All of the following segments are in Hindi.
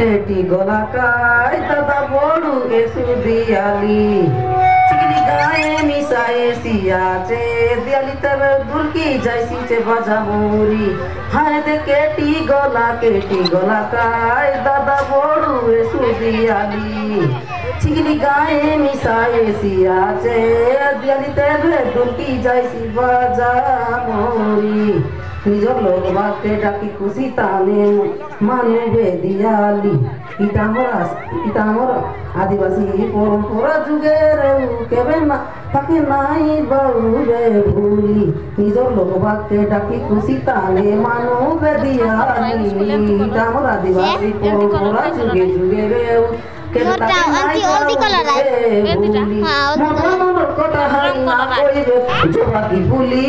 केटी गोलाकाय दादा बोलू एसु दियाली चिकनी गाए मिसाए सियाचे दियाली तब दुलकी जैसी चे बजा मोरी हाय दे केटी गोलाकाय दादा बोलू एसु दियाली चिकनी गाए मिसाए सियाचे दियाली तब दुलकी जैसी बजा मोरी निजर लोग बाके डाकी खुशी ताने मानवे दियाली इटामरा आदिवासी परंपरा जुगे रेउ केबे ना ताके नाई बाउरे भूली निजर लोग बाके डाकी खुशी ताने मानवे दियाली इटामरा आदिवासी परंपरा जुगे जुगे रेउ केबे ताके नाई बाउरे भूली मोर कोटा हरी ना कोई जोबाकी भूली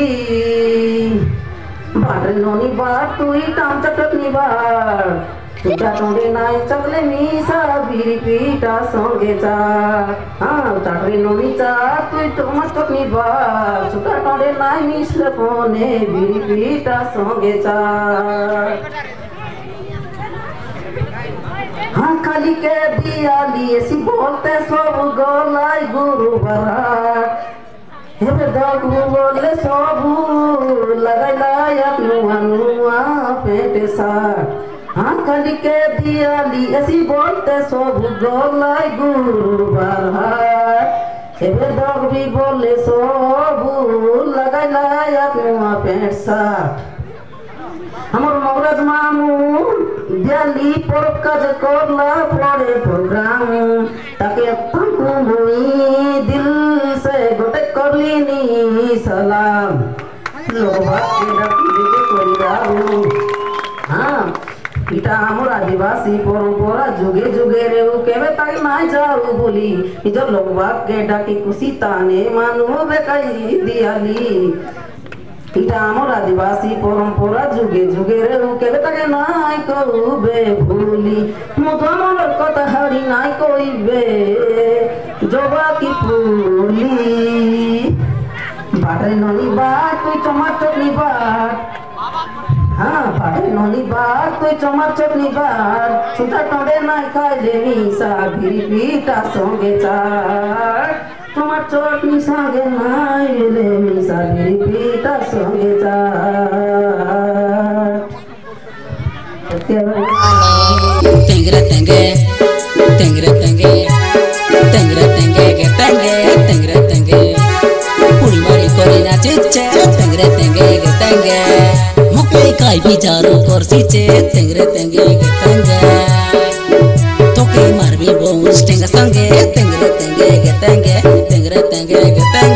बार नोनी बार तुई टाम चटनी बार तुझा तोंडे नाई चगले मीसा बीरी पीटा संगे चा हाँ चाटरी नोनी चा तुई टोमा चटनी बार तुझा तोंडे नाई मिश्र पोने बीरी पीटा संगे चा हाँ खाली के दियाली ऐसी बोलते सब गोलाई गुरु बरात हेबे दागु बोले सबू लगाइला नुआ पेटे सार हाँ खाली के दियाली ऐसी बोलते सबू गोलाई गुरुबार हेबे दाग भी बोले सबू लगाइला नुआ पेट सार हमर मौरज मामू दियाली पर काज करला पड़े प्रोग्राम ताके तंकु मुई दिल से गोटे करलिनी सलाम लोगवा के डाकी देके कोरी दाऊ हाँ इटा हमर आदिवासी परंपरा जुगे जुगे रेउ केबे ताई नाई जाऊ बोली निजर लोगवा के डाकी खुशी ताने मानु बेकाई दियाली इटा हमर आदिवासी परंपरा जुगे जुगे रेउ केबे ताके नाई कहबे भूली मोदमर कथा हरी नाई कइबे जोबा की फूली बाटे ननी बात कोई चमार चटनी बात हाँ बाटे ननी बात कोई चमार चटनी बात सुता टोडे नाई खाए ले मीसा भिरी पीटा संगे चार चमार चटनी संगे नाई ले मीसा भिरी पीटा संगे चार तेंगरे तेंगे तेंगरे तेंगे तेंगरे तेंगे के तेंगरे तेंगे पुरी मारी कोरी नाचे चे तेंगरे तेंगे के तेंगे मुकई काई भी जारो कोर्सी चे तेंगरे तेंगे के तेंगे तोके मारबी बोस टेंगा संगे तेंगरे तेंगे के तेंगे तेंगरे तेंगे के तेंगे